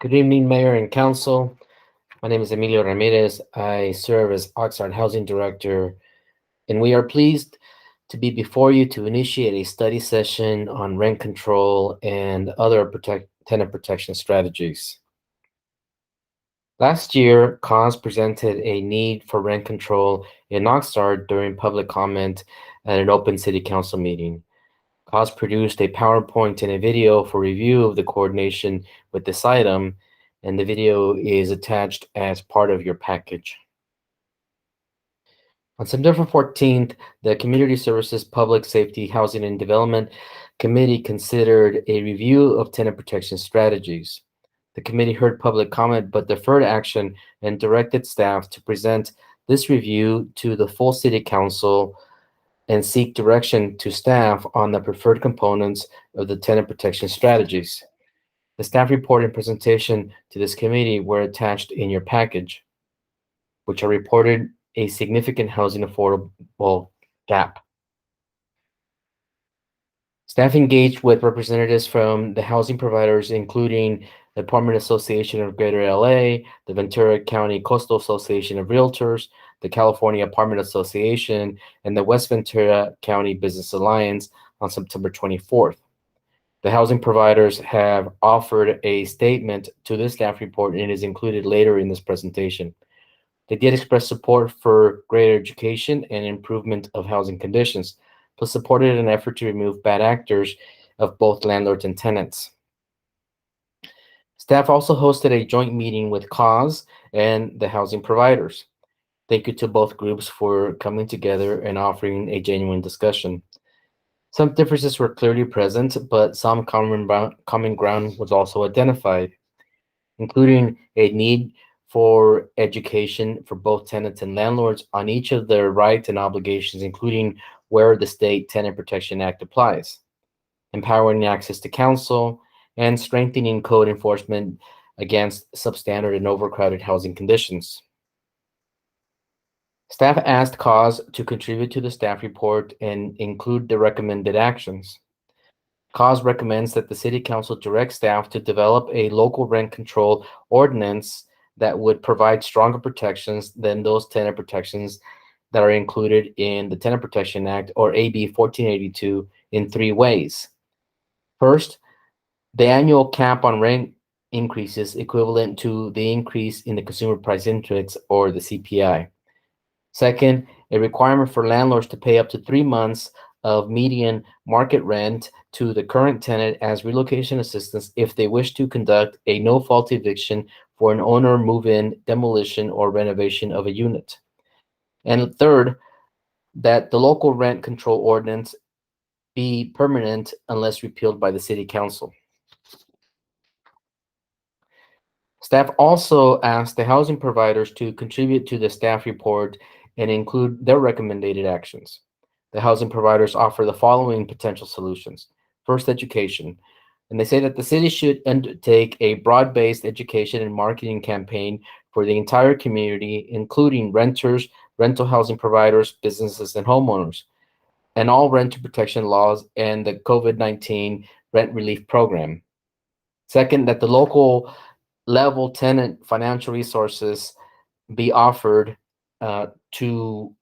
Good evening, Mayor and Council. My name is Emilio Ramirez. I serve as Oxnard Housing Director, and we are pleased to be before you to initiate a study session on rent control and other tenant protection strategies. Last year, cause presented a need for rent control in Oxnard during public comment at an open city council meeting. Cause produced a PowerPoint and a video for review of the coordination with this item, and the video is attached as part of your package. On September 14th, the Community Services, Public Safety, Housing, and Development Committee considered a review of tenant protection strategies. The committee heard public comment but deferred action and directed staff to present this review to the full City Council and seek direction to staff on the preferred components of the tenant protection strategies. The staff report and presentation to this committee were attached in your package, which are reported a significant housing affordable gap. Staff engaged with representatives from the housing providers, including the Apartment Association of Greater LA, the Ventura County Coastal Association of Realtors, the California Apartment Association, and the West Ventura County Business Alliance on September 24th. The housing providers have offered a statement to this staff report, and it is included later in this presentation. They did express support for greater education and improvement of housing conditions, plus supported an effort to remove bad actors of both landlords and tenants. Staff also hosted a joint meeting with CAUSE and the housing providers. Thank you to both groups for coming together and offering a genuine discussion. Some differences were clearly present, but some common ground was also identified, including a need for education for both tenants and landlords on each of their rights and obligations, including where the State Tenant Protection Act applies, empowering access to counsel, and strengthening code enforcement against substandard and overcrowded housing conditions. Staff asked CAUSE to contribute to the staff report and include the recommended actions. CAUSE recommends that the City Council direct staff to develop a local rent control ordinance that would provide stronger protections than those tenant protections that are included in the Tenant Protection Act, or AB 1482, in three ways. First, the annual cap on rent increases equivalent to the increase in the Consumer Price Index, or the CPI. Second, a requirement for landlords to pay up to 3 months of median market rent to the current tenant as relocation assistance if they wish to conduct a no-fault eviction for an owner move-in, demolition, or renovation of a unit. And third, that the local rent control ordinance be permanent unless repealed by the City Council. Staff also asked the housing providers to contribute to the staff report and include their recommended actions. The housing providers offer the following potential solutions. First, education. And they say that the city should undertake a broad-based education and marketing campaign for the entire community, including renters, rental housing providers, businesses, and homeowners, and all renter protection laws and the COVID-19 rent relief program. Second, that the local level tenant financial resources be offered to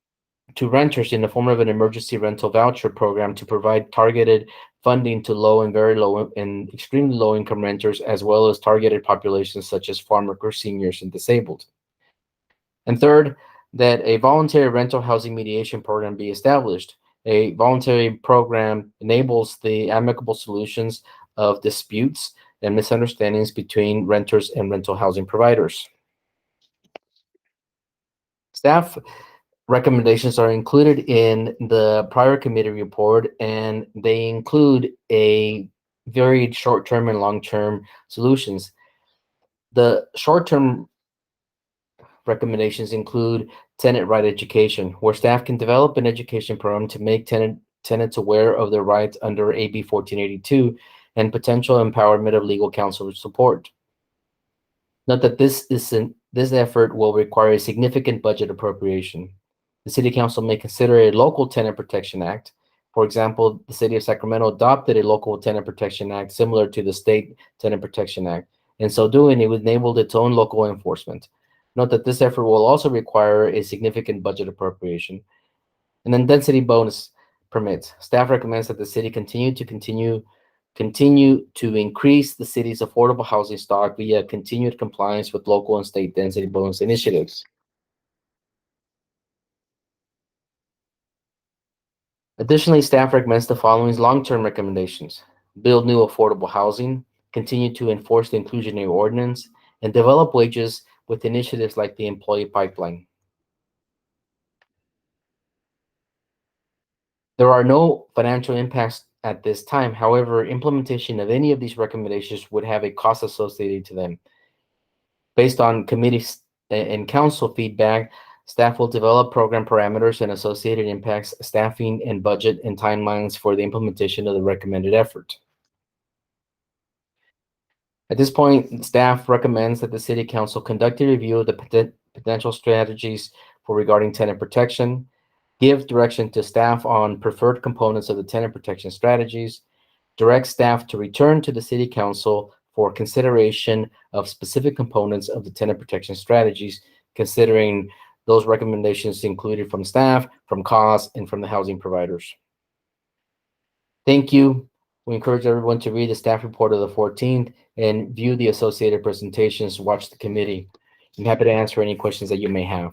renters in the form of an emergency rental voucher program to provide targeted funding to low and very low and extremely low income renters, as well as targeted populations such as farm workers, seniors, and disabled. And third, that a voluntary rental housing mediation program be established. A voluntary program enables the amicable solutions of disputes and misunderstandings between renters and rental housing providers. Staff recommendations are included in the prior committee report, and they include a very short-term and long-term solutions. The short-term recommendations include tenant right education, where staff can develop an education program to make tenants aware of their rights under AB 1482 and potential empowerment of legal counsel support. Note that this effort will require a significant budget appropriation. The City Council may consider a local tenant protection act. For example, the City of Sacramento adopted a local tenant protection act similar to the State Tenant Protection Act, In so doing, it would enable its own local enforcement. Note that this effort will also require a significant budget appropriation. And then density bonus permits. Staff recommends that the city continue to increase the city's affordable housing stock via continued compliance with local and state density bonus initiatives. Additionally, staff recommends the following long-term recommendations: build new affordable housing, continue to enforce the inclusionary ordinance, and develop wages with initiatives like the employee pipeline. There are no financial impacts at this time. However, implementation of any of these recommendations would have a cost associated to them. Based on committees and council feedback, staff will develop program parameters and associated impacts, staffing, and budget and timelines for the implementation of the recommended effort. At this point, staff recommends that the City Council conduct a review of the potential strategies for regarding tenant protection, give direction to staff on preferred components of the tenant protection strategies, direct staff to return to the City Council for consideration of specific components of the tenant protection strategies, considering those recommendations included from staff, from COS, and from the housing providers. Thank you. We encourage everyone to read the staff report of the 14th and view the associated presentations, watch the committee. I'm happy to answer any questions that you may have.